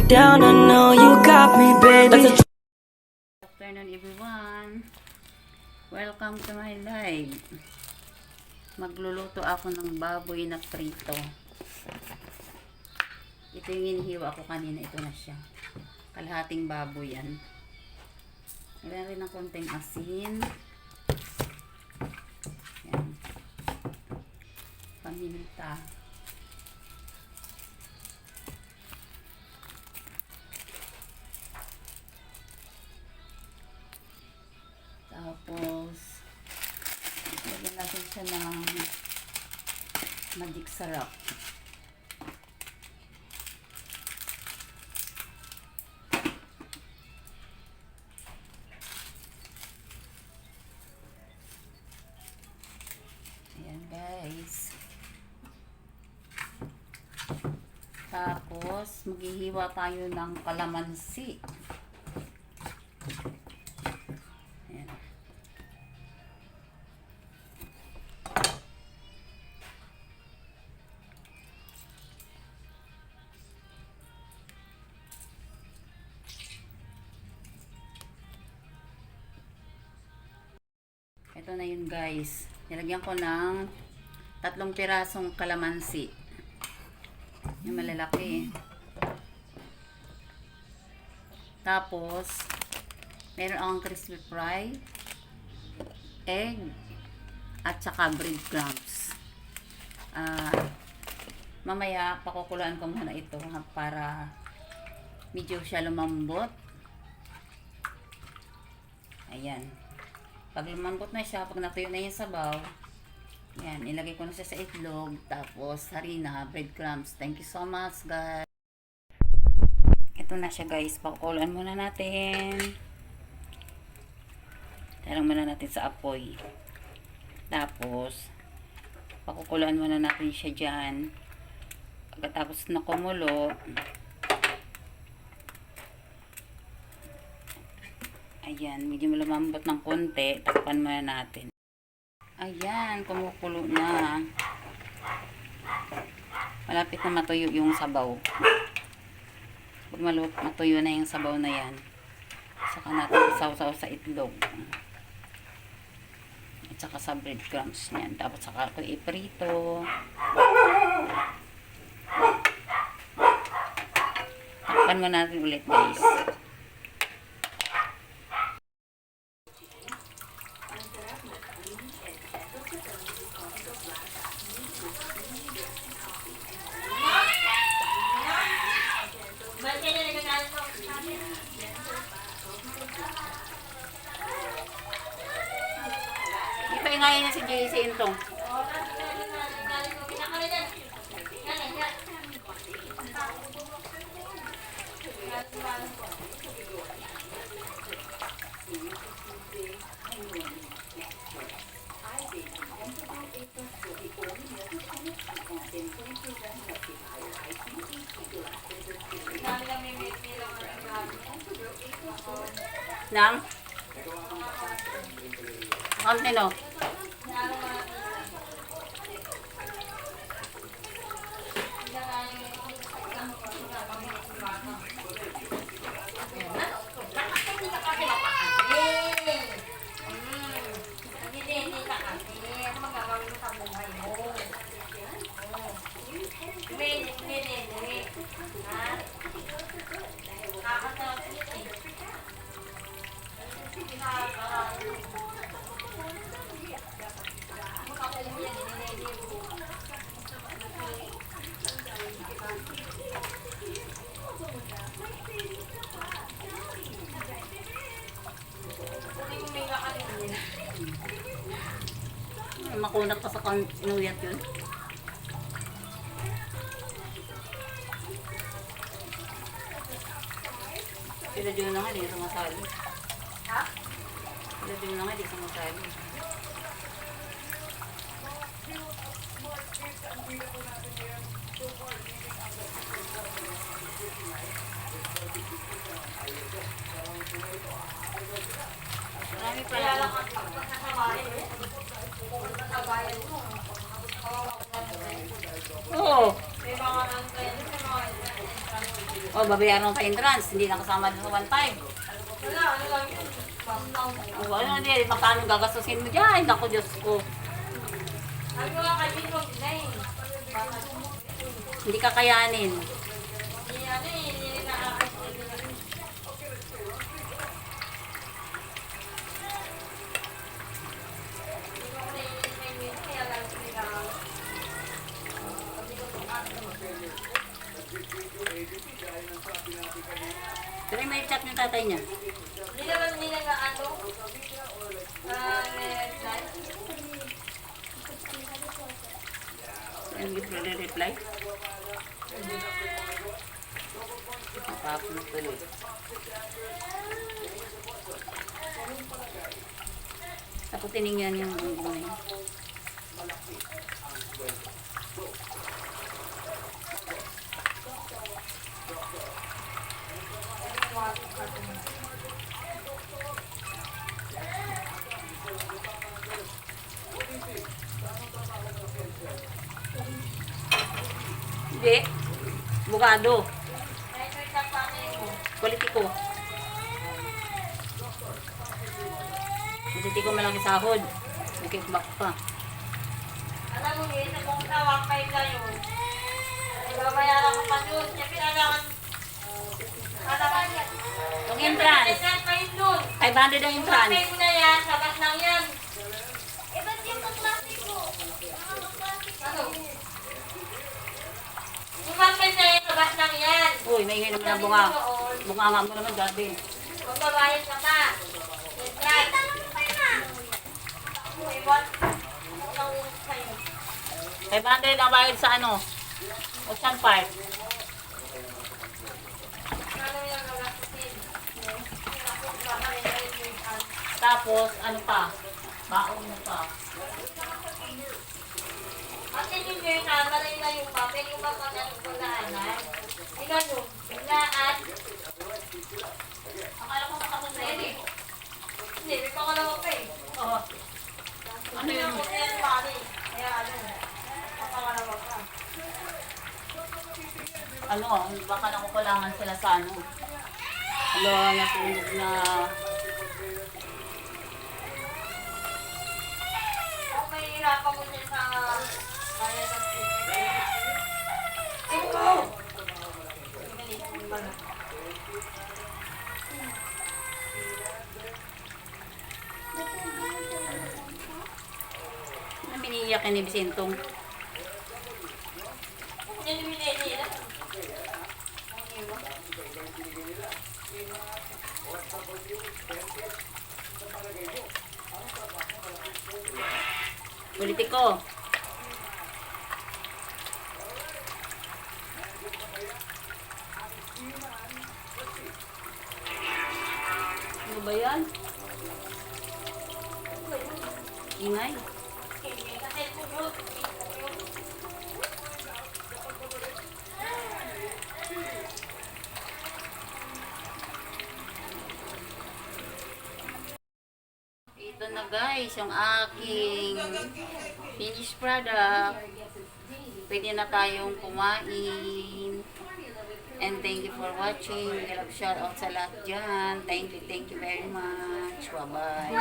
down, I know you got me, baby. Good afternoon everyone. Welcome to my live. Magluluto ako ng baboy na prito. Ito yung inihiwa ko kanina. Ito na siya. Kalahating baboy yan. Lagyan rin ng konting asin. Yan. Paminta. Tapos, lagyan natin siya ng magic sarap. Ayan guys. Tapos, maghihiwa tayo ng kalamansi. Ito na yun guys. Nilagyan ko ng 3 pirasong kalamansi. Yung malalaki. Tapos, meron akong crispy fry, egg, at saka breadcrumbs. Mamaya, pakukuluan ko muna ito para medyo siya lumambot. Ayan. Pag lumambot na siya, pag natuyo na yung sabaw, yan, ilagay ko na siya sa itlog, tapos harina, breadcrumbs. Thank you so much, guys. Ito na siya, guys. Pakukuluan muna natin. Tarang muna natin sa apoy. Tapos, pakukuluan muna natin siya dyan. Pagkatapos na kumulo, ayan, medyo lumambot ng konti. Takpan muna natin. Ayan, kumukulo na. Malapit na matuyo yung sabaw. Pag matuyo na yung sabaw na yan, saka natin isaw-saw sa itlog. At saka sa breadcrumbs niyan. Tapos saka ko iprito. Takpan muna natin ulit guys. Ipaingayin na si JC Intong. Nang? Konti no? Makunat pa sa inuyat yun. Sila din na nga, di sumasali. Ha? Sila din na nga, di sumasali. Marami pala. Oo. Oh, babayaran mo pa entrance. Hindi na kasama doon sa 1.5. Wala, ano lang yun. Oh, ano hindi, magkano gagastusin mo dyan? Naku, Diyos ko. Sabi ko nga kay Vin, huwag na eh. Hindi kakayanin. Hindi ano eh, hindi nakakasya. Pero may chat ng tatay niya. Hindi naman nila nga ano, reply. Yung reply. Tapos na tuloy. Tapos tinignan yung bumbong na yun. Hindi. Bukado. Politiko. Politiko malaki sahod. Nag-kickback pa. Alam mo yun, kung tawag pa yun yun. Babayaran ko pa yun. Siyempre, kailangan yan. Yung entrance. Entrance pa yun dun. 500 ang entrance. Pay mo na yan, sabat lang yan. Ba't yung kaklase ko? Ano? Yung pay na yan, sabat lang yan. Uy, maingay naman ang bunga. Bunga nga mo naman gabi. Magbabayad ka pa. Entrance. Iwan. Ang sa'yo. 500 ang bayad sa ano? Ocean Park. Ano yung gagastusin? Tapos, ano pa? Baon mo pa. Kasi yung yung namalay na yung papel, yung ba pagkakulahanan? Hindi ganun. Lahat. Akala ko makapag ready. Hindi, may pangalawa pa eh. Oo. Ano yun? Ako na yan, pare. Kaya ano, pangalawa pa. Ano, baka nakukulangan sila sa ano. Ano, nasunog na... Ako may hirapan mo din sa bayan ng city. Ito! Ano miniiyak ni Vicentong? Yan yung nila. Ang iwan. Politiko. Ano ba yan? Ingay. Kasi puro. Ito na guys, yung aking finished product. Pwede na tayong kumain. And thank you for watching. Shout out sa lahat dyan. Thank you very much. Bye-bye.